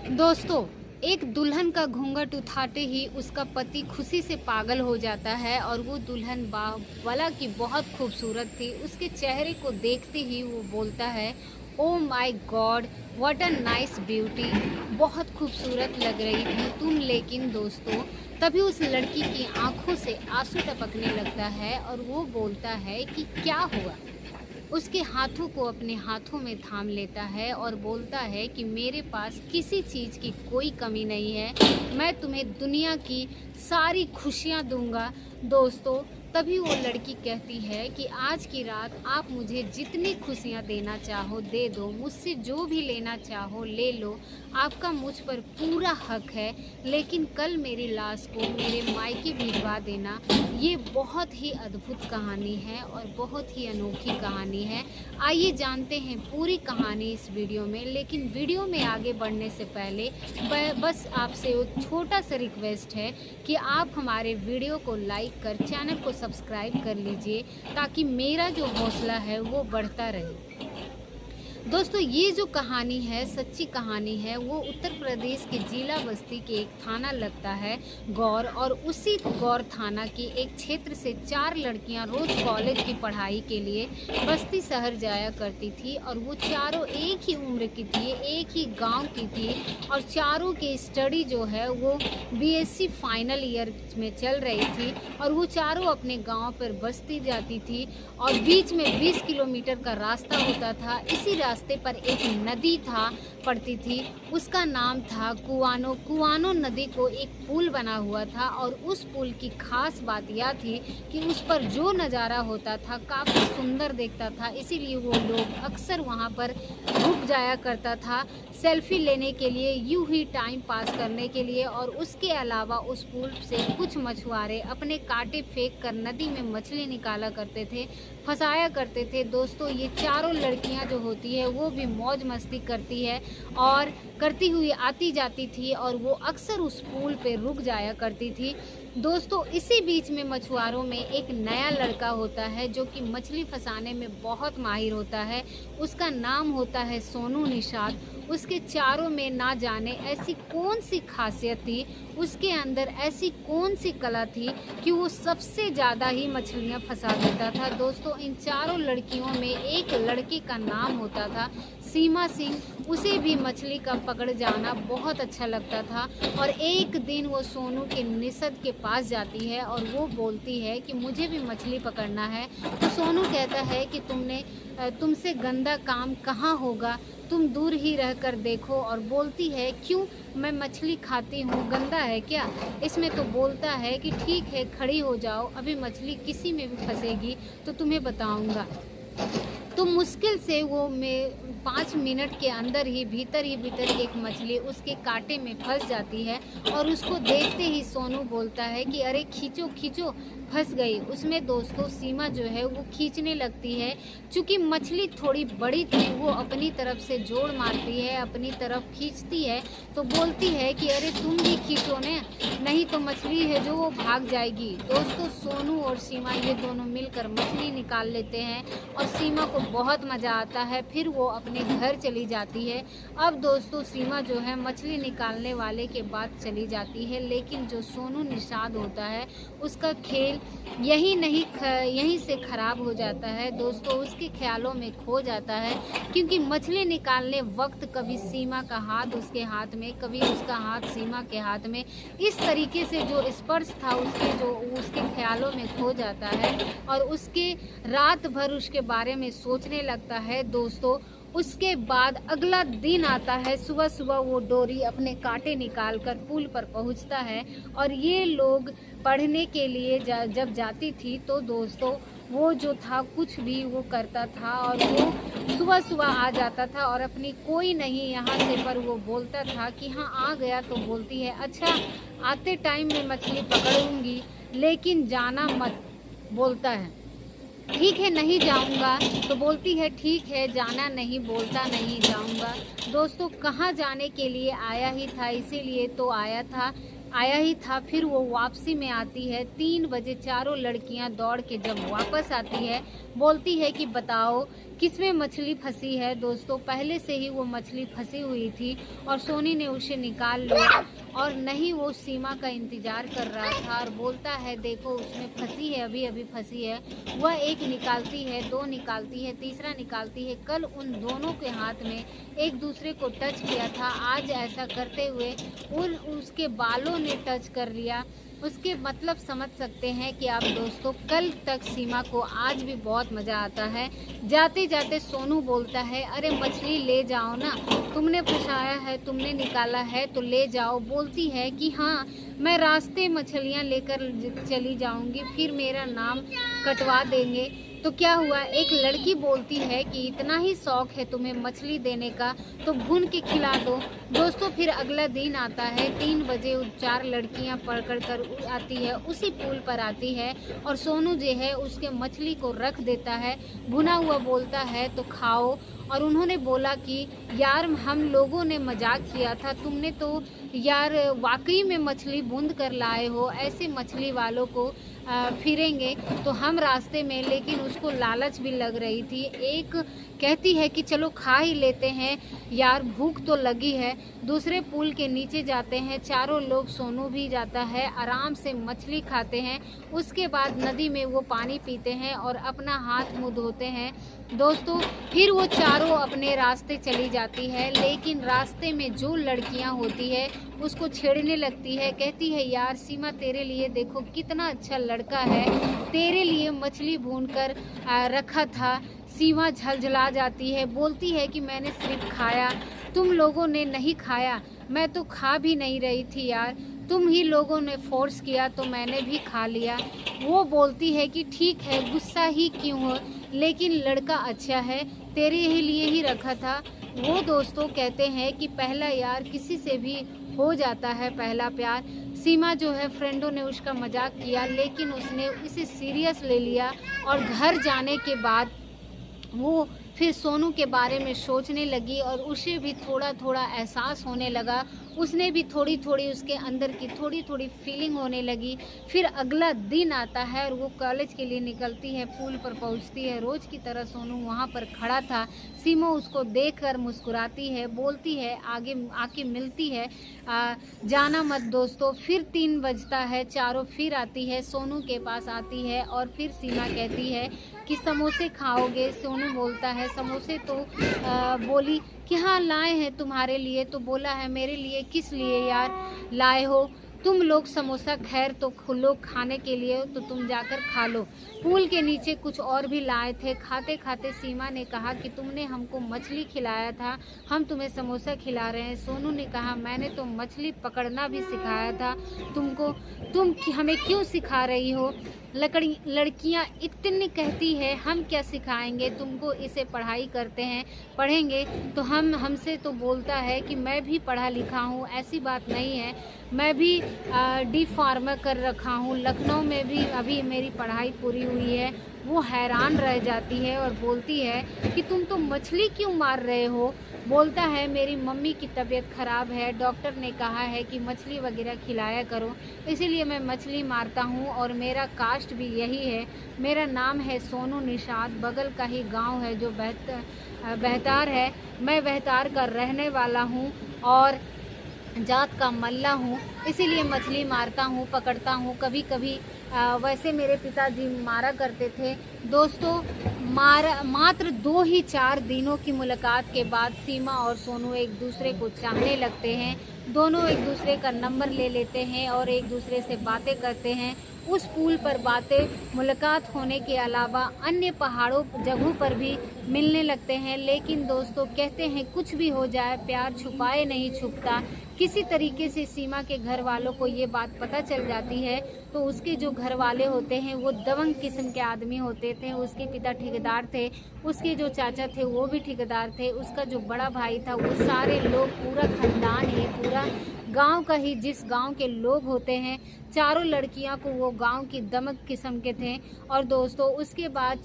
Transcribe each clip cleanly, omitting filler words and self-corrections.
दोस्तों, एक दुल्हन का घूंघट उठाते ही उसका पति खुशी से पागल हो जाता है और वो दुल्हन वाला की बहुत खूबसूरत थी। उसके चेहरे को देखते ही वो बोलता है, oh my God, what a nice beauty, बहुत खूबसूरत लग रही हो तुम। लेकिन दोस्तों, तभी उस लड़की की आंखों से आंसू टपकने लगता है और वो बोलता है कि क्या हुआ। उसके हाथों को अपने हाथों में थाम लेता है और बोलता है कि मेरे पास किसी चीज़ की कोई कमी नहीं है, मैं तुम्हें दुनिया की सारी खुशियाँ दूंगा। दोस्तों, तभी वो लड़की कहती है कि आज की रात आप मुझे जितनी खुशियाँ देना चाहो दे दो, मुझसे जो भी लेना चाहो ले लो, आपका मुझ पर पूरा हक है, लेकिन कल मेरी लाश को मेरे मायके भिजवा देना। ये बहुत ही अद्भुत कहानी है और बहुत ही अनोखी कहानी है। आइए जानते हैं पूरी कहानी इस वीडियो में। लेकिन वीडियो में आगे बढ़ने से पहले बस आपसे एक छोटा सा रिक्वेस्ट है कि आप हमारे वीडियो को लाइक कर चैनल को सब्सक्राइब कर लीजिए, ताकि मेरा जो हौसला है वो बढ़ता रहे। दोस्तों, ये जो कहानी है सच्ची कहानी है। वो उत्तर प्रदेश के जिला बस्ती के एक थाना लगता है गौर, और उसी गौर थाना की एक क्षेत्र से 4 लड़कियां रोज कॉलेज की पढ़ाई के लिए बस्ती शहर जाया करती थी। और वो चारों एक ही उम्र की थी, एक ही गांव की थी, और चारों की स्टडी जो है वो बीएससी फाइनल ईयर में चल रही थी। और वो चारों अपने गांव पर बस्ती जाती थी और बीच में 20 किलोमीटर का रास्ता होता था। इसी रास्ते पर एक नदी पड़ती थी, उसका नाम था कुआनो। कुआनो नदी को एक पुल बना हुआ था और उस पुल की खास बात यह थी कि उस पर जो नज़ारा होता था काफ़ी सुंदर दिखता था। इसीलिए वो लोग अक्सर वहाँ पर रुक जाया करता था सेल्फी लेने के लिए, यूं ही टाइम पास करने के लिए। और उसके अलावा उस पुल से कुछ मछुआरे अपने कांटे फेंक कर नदी में मछली निकाला करते थे, फंसाया करते थे। दोस्तों, ये चारों लड़कियां जो होती है वो भी मौज मस्ती करती है और करती हुई आती जाती थी, और वो अक्सर उस पुल पे रुक जाया करती थी। दोस्तों, इसी बीच में मछुआरों में एक नया लड़का होता है जो कि मछली फंसाने में बहुत माहिर होता है। उसका नाम होता है सोनू निषाद। उसके चारों में ना जाने ऐसी कौन सी खासियत थी, उसके अंदर ऐसी कौन सी कला थी कि वो सबसे ज़्यादा ही मछलियाँ फंसा देता था। दोस्तों, इन चारों लड़कियों में एक लड़के का नाम होता था सीमा सिंह। उसे भी मछली का पकड़ जाना बहुत अच्छा लगता था। और एक दिन वो सोनू के निषाद के पास जाती है और वो बोलती है कि मुझे भी मछली पकड़ना है। तो सोनू कहता है कि तुमसे गंदा काम कहाँ होगा, तुम दूर ही रहकर देखो। और बोलती है, क्यों, मैं मछली खाती हूँ, गंदा है क्या? इसमें तो बोलता है कि ठीक है, खड़ी हो जाओ, अभी मछली किसी में भी फंसेगी तो तुम्हें बताऊँगा। तो मुश्किल से वो 5 मिनट के अंदर ही भीतर एक मछली उसके कांटे में फंस जाती है। और उसको देखते ही सोनू बोलता है कि अरे खींचो खींचो, फंस गई। उसमें दोस्तों सीमा जो है वो खींचने लगती है। चूँकि मछली थोड़ी बड़ी थी, वो अपनी तरफ से जोड़ मारती है, अपनी तरफ खींचती है। तो बोलती है कि अरे तुम भी खींचो ने, नहीं तो मछली है जो वो भाग जाएगी। दोस्तों, सोनू और सीमा ये दोनों मिलकर मछली निकाल लेते हैं और सीमा को बहुत मज़ा आता है। फिर वो अपने घर चली जाती है। अब दोस्तों, सीमा जो है मछली निकालने वाले के बाद चली जाती है, लेकिन जो सोनू निषाद होता है उसका खेल यहीं से ख़राब हो जाता है। दोस्तों, उसके ख्यालों में खो जाता है, क्योंकि मछली निकालने वक्त कभी सीमा का हाथ उसके हाथ में, कभी उसका हाथ सीमा के हाथ में। इस तरीके से जो स्पर्श था उसके ख्यालों में खो जाता है और उसके रात भर उसके बारे में सोचने लगता है। दोस्तों, उसके बाद अगला दिन आता है। सुबह सुबह वो डोरी अपने कांटे निकाल कर पुल पर पहुंचता है। और ये लोग पढ़ने के लिए जब जाती थी तो दोस्तों, वो जो था कुछ भी वो करता था और वो सुबह सुबह आ जाता था और अपनी कोई नहीं यहाँ से पर वो बोलता था कि हाँ आ गया। तो बोलती है, अच्छा आते टाइम में मछली पकड़ूंगी, लेकिन जाना मत। बोलता है, ठीक है नहीं जाऊंगा। तो बोलती है, ठीक है जाना नहीं, बोलता नहीं जाऊंगा। दोस्तों, कहाँ जाने के लिए आया ही था, इसीलिए तो आया ही था। फिर वो वापसी में आती है 3 बजे। चारों लड़कियां दौड़ के जब वापस आती है बोलती है कि बताओ किसमें मछली फंसी है। दोस्तों पहले से ही वो मछली फंसी हुई थी और सोनी ने उसे निकाल लिया और नहीं वो सीमा का इंतज़ार कर रहा था और बोलता है देखो उसमें फंसी है, अभी अभी फंसी है। वह एक निकालती है, दो निकालती है, तीसरा निकालती है। कल उन दोनों के हाथ में एक दूसरे को टच किया था, आज ऐसा करते हुए उसके बालों ने टच कर लिया। उसके मतलब समझ सकते हैं कि आप दोस्तों कल तक सीमा को आज भी बहुत मज़ा आता है। जाते जाते सोनू बोलता है अरे मछली ले जाओ ना, तुमने फंसाया है, तुमने निकाला है तो ले जाओ। बोलती है कि हाँ मैं रास्ते मछलियाँ लेकर चली जाऊंगी, फिर मेरा नाम कटवा देंगे। तो क्या हुआ, एक लड़की बोलती है कि इतना ही शौक है तुम्हें मछली देने का तो भून के खिला दो। दोस्तों फिर अगला दिन आता है, 3 बजे 4 लड़कियां पकड़ कर आती है, उसी पुल पर आती है और सोनू जो है उसके मछली को रख देता है, भुना हुआ बोलता है तो खाओ। और उन्होंने बोला कि यार हम लोगों ने मजाक किया था, तुमने तो यार वाकई में मछली बूंद कर लाए हो, ऐसे मछली वालों को फिरेंगे तो हम रास्ते में, लेकिन उसको लालच भी लग रही थी। एक कहती है कि चलो खा ही लेते हैं यार, भूख तो लगी है। दूसरे पुल के नीचे जाते हैं चारों लोग, सोनू भी जाता है, आराम से मछली खाते हैं। उसके बाद नदी में वो पानी पीते हैं और अपना हाथ मुंह धोते हैं। दोस्तों फिर वो चारों अपने रास्ते चली जाती है, लेकिन रास्ते में जो लड़कियां होती है उसको छेड़ने लगती है। कहती है यार सीमा तेरे लिए देखो कितना अच्छा लड़का है, तेरे लिए मछली भून कर रखा था। सीमा झलझला जाती है, बोलती है कि मैंने सिर्फ खाया, तुम लोगों ने नहीं खाया। मैं तो खा भी नहीं रही थी यार, तुम ही लोगों ने फोर्स किया तो मैंने भी खा लिया। वो बोलती है कि ठीक है गुस्सा ही क्यों हो, लेकिन लड़का अच्छा है, तेरे ही लिए ही रखा था। वो दोस्तों कहते हैं कि पहला यार किसी से भी हो जाता है, पहला प्यार। सीमा जो है फ्रेंडों ने उसका मजाक किया, लेकिन उसने इसे सीरियस ले लिया और घर जाने के बाद वो फिर सोनू के बारे में सोचने लगी और उसे भी थोड़ा थोड़ा एहसास होने लगा, उसने भी थोड़ी थोड़ी उसके अंदर की थोड़ी थोड़ी फीलिंग होने लगी। फिर अगला दिन आता है और वो कॉलेज के लिए निकलती है, पुल पर पहुंचती है, रोज़ की तरह सोनू वहां पर खड़ा था। सीमा उसको देखकर मुस्कुराती है, बोलती है आगे आके मिलती है, जाना मत दोस्तों। फिर 3 बजता है, चारों फिर आती है, सोनू के पास आती है और फिर सीमा कहती है कि समोसे खाओगे। सोनू बोलता है समोसे तो बोली कि हाँ लाए हैं तुम्हारे लिए, तो बोला है मेरे लिए किस लिए यार लाए हो, तुम लोग समोसा खैर तो खुलो खाने के लिए तो तुम जाकर खा लो। पुल के नीचे कुछ और भी लाए थे। खाते खाते सीमा ने कहा कि तुमने हमको मछली खिलाया था, हम तुम्हें समोसा खिला रहे हैं। सोनू ने कहा मैंने तो मछली पकड़ना भी सिखाया था तुमको, तुम हमें क्यों सिखा रही हो। लड़कियां इतनी कहती है हम क्या सिखाएंगे तुमको, इसे पढ़ाई करते हैं, पढ़ेंगे तो हमसे तो बोलता है कि मैं भी पढ़ा लिखा हूँ, ऐसी बात नहीं है, मैं भी डी फार्मा कर रखा हूँ, लखनऊ में भी अभी मेरी पढ़ाई पूरी हुई है। वो हैरान रह जाती है और बोलती है कि तुम तो मछली क्यों मार रहे हो। बोलता है मेरी मम्मी की तबीयत ख़राब है, डॉक्टर ने कहा है कि मछली वगैरह खिलाया करो, इसीलिए मैं मछली मारता हूँ और मेरा कास्ट भी यही है, मेरा नाम है सोनू निषाद, बगल का ही गांव है जो बहतार है, मैं बहतार का रहने वाला हूँ और जात का मल्ला हूँ, इसीलिए मछली मारता हूँ, पकड़ता हूँ। कभी कभी वैसे मेरे पिताजी मारा करते थे। दोस्तों मात्र 2 ही 4 दिनों की मुलाकात के बाद सीमा और सोनू एक दूसरे को चाहने लगते हैं। दोनों एक दूसरे का नंबर ले लेते हैं और एक दूसरे से बातें करते हैं। उस पुल पर बातें मुलाकात होने के अलावा अन्य पहाड़ों जगहों पर भी मिलने लगते हैं। लेकिन दोस्तों कहते हैं कुछ भी हो जाए प्यार छुपाए नहीं छुपता। किसी तरीके से सीमा के घर वालों को ये बात पता चल जाती है तो उसके जो घर वाले होते हैं वो दबंग किस्म के आदमी होते थे। उसके पिता ठेकेदार थे, उसके जो चाचा थे वो भी ठेकेदार थे, उसका जो बड़ा भाई था, वो सारे लोग पूरा खानदान ही, पूरा गांव का ही, जिस गांव के लोग होते हैं, चारों लड़कियां को वो गांव की दमक किस्म के थे। और दोस्तों उसके बाद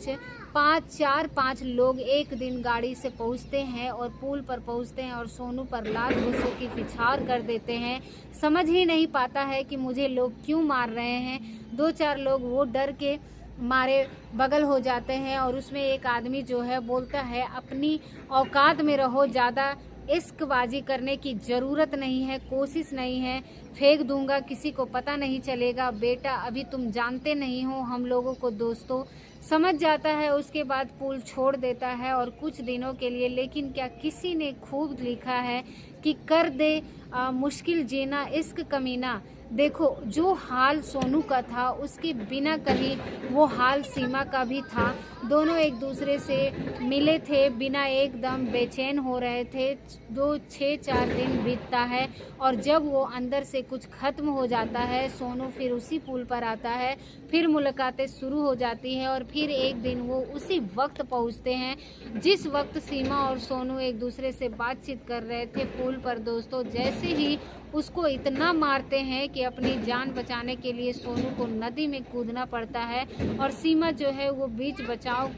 4-5 लोग एक दिन गाड़ी से पहुंचते हैं और पुल पर पहुंचते हैं और सोनू पर लात घुसों की फिछार कर देते हैं। समझ ही नहीं पाता है कि मुझे लोग क्यों मार रहे हैं। 2-4 लोग वो डर के मारे बगल हो जाते हैं। और उसमें एक आदमी जो है बोलता है, अपनी औकात में रहो, ज़्यादा इश्कबाजी करने की ज़रूरत नहीं है, कोशिश नहीं है, फेंक दूंगा, किसी को पता नहीं चलेगा। बेटा अभी तुम जानते नहीं हो हम लोगों को। दोस्तों समझ जाता है, उसके बाद पुल छोड़ देता है और कुछ दिनों के लिए। लेकिन क्या किसी ने खूब लिखा है कि कर दे मुश्किल जीना इश्क कमीना। देखो जो हाल सोनू का था उसके बिना कहीं वो हाल सीमा का भी था। दोनों एक दूसरे से मिले थे बिना, एकदम बेचैन हो रहे थे। 2-6-4 दिन बीतता है और जब वो अंदर से कुछ खत्म हो जाता है, सोनू फिर उसी पुल पर आता है, फिर मुलाकातें शुरू हो जाती हैं और फिर एक दिन वो उसी वक्त पहुंचते हैं जिस वक्त सीमा और सोनू एक दूसरे से बातचीत कर रहे थे पुल पर। दोस्तों जैसे ही उसको इतना मारते हैं कि अपनी जान बचाने के लिए सोनू को नदी में कूदना पड़ता है और सीमा जो है वो बीच बचाव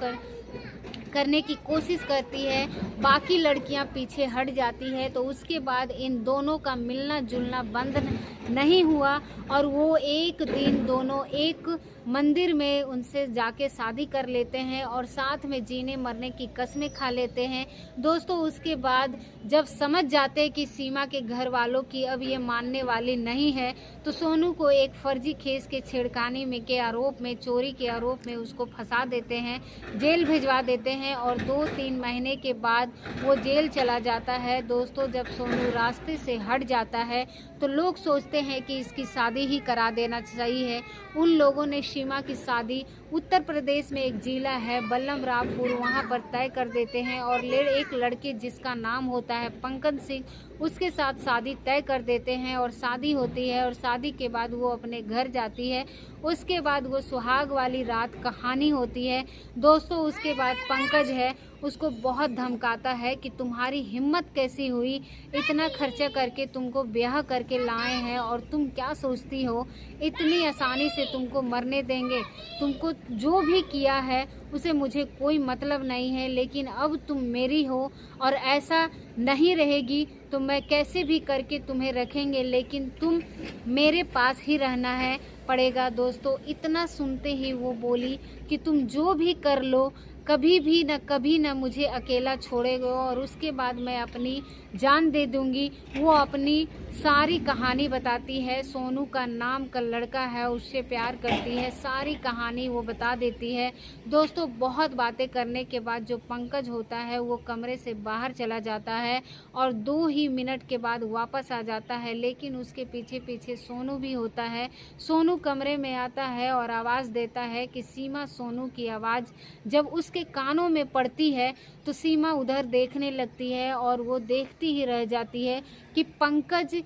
करने की कोशिश करती है। बाकी लड़कियां पीछे हट जाती है। तो उसके बाद इन दोनों का मिलना जुलना बंद नहीं हुआ और वो एक दिन दोनों एक मंदिर में उनसे जाके शादी कर लेते हैं और साथ में जीने मरने की कस्में खा लेते हैं। दोस्तों उसके बाद जब समझ जाते हैं कि सीमा के घर वालों की अब ये मानने वाली नहीं है, तो सोनू को एक फर्जी केस के छेड़खानी में के आरोप में, चोरी के आरोप में उसको फंसा देते हैं, जेल भिजवा देते हैं और 2-3 महीने के बाद वो जेल चला जाता है। दोस्तों जब सोनू रास्ते से हट जाता है तो लोग सोचते हैं कि इसकी शादी ही करा देना चाहिए। उन लोगों ने सीमा की शादी उत्तर प्रदेश में एक जिला है बल्लमरामपुर, वहां पर तय कर देते हैं और एक लड़के जिसका नाम होता है पंकज सिंह, उसके साथ शादी तय कर देते हैं और शादी होती है। और शादी के बाद वो अपने घर जाती है। उसके बाद वो सुहाग वाली रात कहानी होती है। दोस्तों उसके बाद पंकज है उसको बहुत धमकाता है कि तुम्हारी हिम्मत कैसी हुई, इतना खर्चा करके तुमको ब्याह करके लाए हैं और तुम क्या सोचती हो इतनी आसानी से तुमको मरने देंगे। तुमको जो भी किया है उसे मुझे कोई मतलब नहीं है, लेकिन अब तुम मेरी हो और ऐसा नहीं रहेगी तो मैं कैसे भी करके तुम्हें रखेंगे, लेकिन तुम मेरे पास ही रहना है पड़ेगा। दोस्तों इतना सुनते ही वो बोली कि तुम जो भी कर लो, कभी न मुझे अकेला छोड़ेगा और उसके बाद मैं अपनी जान दे दूंगी। वो अपनी सारी कहानी बताती है, सोनू का नाम का लड़का है उससे प्यार करती है, सारी कहानी वो बता देती है। दोस्तों बहुत बातें करने के बाद जो पंकज होता है वो कमरे से बाहर चला जाता है और 2 ही मिनट के बाद वापस आ जाता है, लेकिन उसके पीछे पीछे सोनू भी होता है। सोनू कमरे में आता है और आवाज़ देता है कि सीमा। सोनू की आवाज़ जब उसके कानों में पड़ती है तो सीमा उधर देखने लगती है और वो देखती ही रह जाती है कि पंकज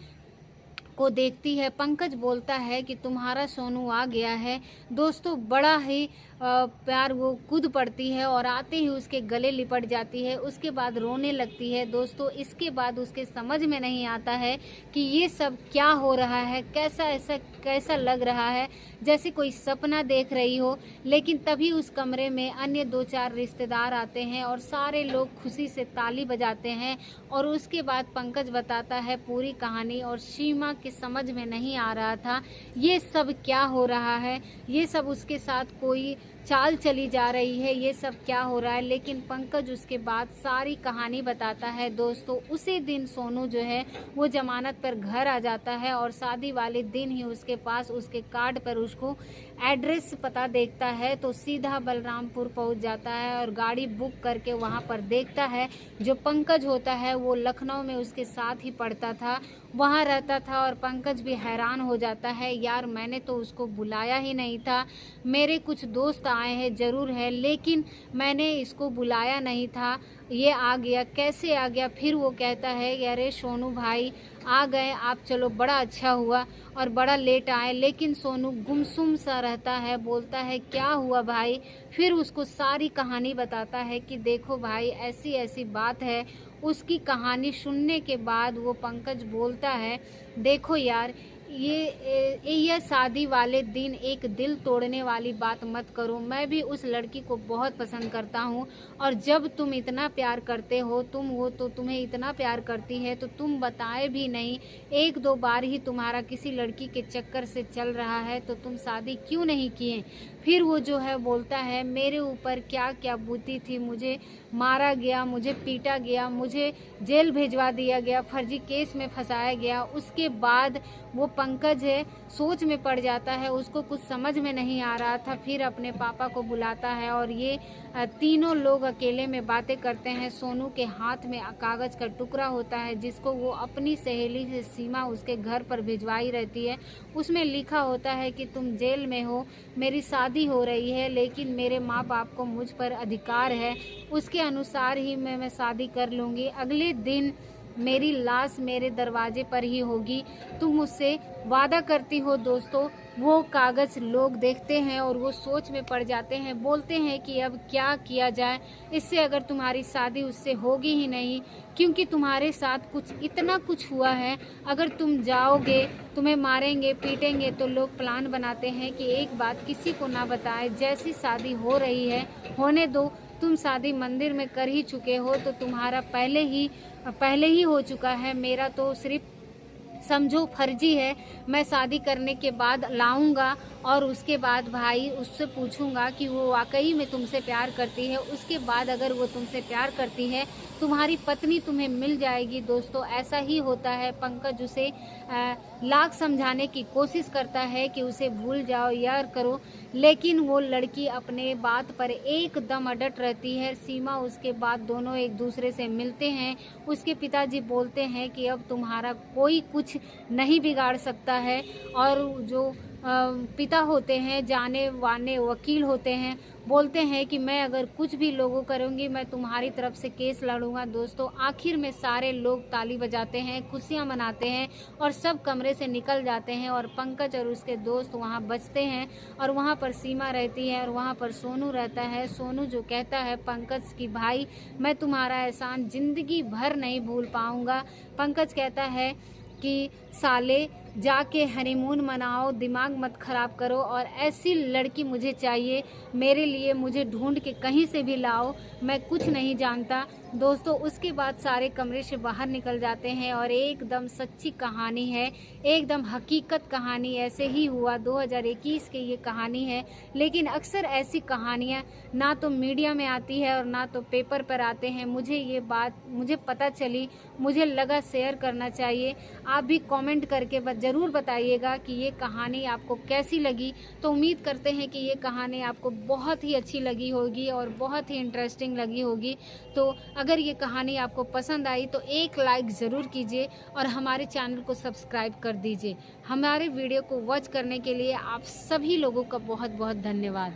को देखती है। पंकज बोलता है कि तुम्हारा सोनू आ गया है। दोस्तों बड़ा ही प्यार वो कूद पड़ती है और आते ही उसके गले लिपट जाती है, उसके बाद रोने लगती है। दोस्तों इसके बाद उसके समझ में नहीं आता है कि ये सब क्या हो रहा है, कैसा लग रहा है जैसे कोई सपना देख रही हो। लेकिन तभी उस कमरे में अन्य 2-4 रिश्तेदार आते हैं और सारे लोग खुशी से ताली बजाते हैं और उसके बाद पंकज बताता है पूरी कहानी और सीमा की समझ में नहीं आ रहा था ये सब क्या हो रहा है, ये सब उसके साथ कोई चाल चली जा रही है, ये सब क्या हो रहा है। लेकिन पंकज उसके बाद सारी कहानी बताता है। दोस्तों उसी दिन सोनू जो है वो जमानत पर घर आ जाता है और शादी वाले दिन ही उसके पास उसके कार्ड पर उसको एड्रेस पता देखता है तो सीधा बलरामपुर पहुंच जाता है और गाड़ी बुक करके वहां पर देखता है जो पंकज होता है वो लखनऊ में उसके साथ ही पढ़ता था, वहाँ रहता था। और पंकज भी हैरान हो जाता है, यार मैंने तो उसको बुलाया ही नहीं था, मेरे कुछ दोस्त आए हैं ज़रूर है लेकिन मैंने इसको बुलाया नहीं था, ये आ गया, कैसे आ गया। फिर वो कहता है कि अरे सोनू भाई आ गए आप, चलो बड़ा अच्छा हुआ और बड़ा लेट आए। लेकिन सोनू गुमसुम सा रहता है, बोलता है क्या हुआ भाई। फिर उसको सारी कहानी बताता है कि देखो भाई ऐसी ऐसी बात है। उसकी कहानी सुनने के बाद वो पंकज बोलता है देखो यार यह शादी वाले दिन एक दिल तोड़ने वाली बात मत करो। मैं भी उस लड़की को बहुत पसंद करता हूँ, और जब तुम इतना प्यार करते हो, वो तो तुम्हें इतना प्यार करती है, तो तुम बताए भी नहीं। एक दो बार ही तुम्हारा किसी लड़की के चक्कर से चल रहा है, तो तुम शादी क्यों नहीं किए? फिर वो जो है बोलता है, मेरे ऊपर क्या क्या बीती थी, मुझे मारा गया, मुझे पीटा गया, मुझे जेल भेजवा दिया गया, फर्जी केस में फंसाया गया। उसके बाद वो पंकज है सोच में पड़ जाता है, उसको कुछ समझ में नहीं आ रहा था। फिर अपने पापा को बुलाता है और ये तीनों लोग अकेले में बातें करते हैं। सोनू के हाथ में कागज का टुकड़ा होता है, जिसको वो अपनी सहेली से सीमा उसके घर पर भिजवाई रहती है। उसमें लिखा होता है कि तुम जेल में हो, मेरी शादी हो रही है, लेकिन मेरे माँ बाप को मुझ पर अधिकार है, उसके अनुसार ही मैं शादी कर लूँगी। अगले दिन मेरी लाश मेरे दरवाजे पर ही होगी, तुम मुझसे वादा करती हो? दोस्तों, वो कागज़ लोग देखते हैं और वो सोच में पड़ जाते हैं, बोलते हैं कि अब क्या किया जाए, इससे अगर तुम्हारी शादी उससे होगी ही नहीं, क्योंकि तुम्हारे साथ इतना कुछ हुआ है। अगर तुम जाओगे, तुम्हें मारेंगे पीटेंगे, तो लोग प्लान बनाते हैं कि एक बात किसी को ना बताए, जैसी शादी हो रही है होने दो। तुम शादी मंदिर में कर ही चुके हो, तो तुम्हारा पहले ही हो चुका है, मेरा तो सिर्फ समझो फर्जी है। मैं शादी करने के बाद लाऊंगा और उसके बाद भाई उससे पूछूंगा कि वो वाकई में तुमसे प्यार करती है। उसके बाद अगर वो तुमसे प्यार करती है, तुम्हारी पत्नी तुम्हें मिल जाएगी। दोस्तों, ऐसा ही होता है। पंकज उसे लाख समझाने की कोशिश करता है कि उसे भूल जाओ, यार करो, लेकिन वो लड़की अपने बात पर एकदम अडट रहती है। सीमा उसके बाद दोनों एक दूसरे से मिलते हैं। उसके पिताजी बोलते हैं कि अब तुम्हारा कोई कुछ नहीं बिगाड़ सकता है, और जो पिता होते हैं, जाने माने वकील होते हैं, बोलते हैं कि मैं अगर कुछ भी लोगों करूँगी, मैं तुम्हारी तरफ से केस लड़ूंगा। दोस्तों, आखिर में सारे लोग ताली बजाते हैं, खुशियाँ मनाते हैं और सब कमरे से निकल जाते हैं, और पंकज और उसके दोस्त वहाँ बचते हैं, और वहाँ पर सीमा रहती है और वहाँ पर सोनू रहता है। सोनू जो कहता है पंकज की, भाई मैं तुम्हारा एहसान ज़िंदगी भर नहीं भूल पाऊँगा। पंकज कहता है कि साले जाके हनीमून मनाओ, दिमाग मत खराब करो, और ऐसी लड़की मुझे चाहिए, मेरे लिए मुझे ढूंढ के कहीं से भी लाओ, मैं कुछ नहीं जानता। दोस्तों, उसके बाद सारे कमरे से बाहर निकल जाते हैं, और एकदम सच्ची कहानी है, एकदम हकीकत कहानी, ऐसे ही हुआ। 2021 की ये कहानी है, लेकिन अक्सर ऐसी कहानियाँ ना तो मीडिया में आती है और ना तो पेपर पर आते हैं। मुझे पता चली, मुझे लगा शेयर करना चाहिए। आप भी कमेंट करके ज़रूर बताइएगा कि ये कहानी आपको कैसी लगी। तो उम्मीद करते हैं कि ये कहानी आपको बहुत ही अच्छी लगी होगी और बहुत ही इंटरेस्टिंग लगी होगी। तो अगर ये कहानी आपको पसंद आई तो एक लाइक ज़रूर कीजिए और हमारे चैनल को सब्सक्राइब कर दीजिए। हमारे वीडियो को वॉच करने के लिए आप सभी लोगों का बहुत बहुत धन्यवाद।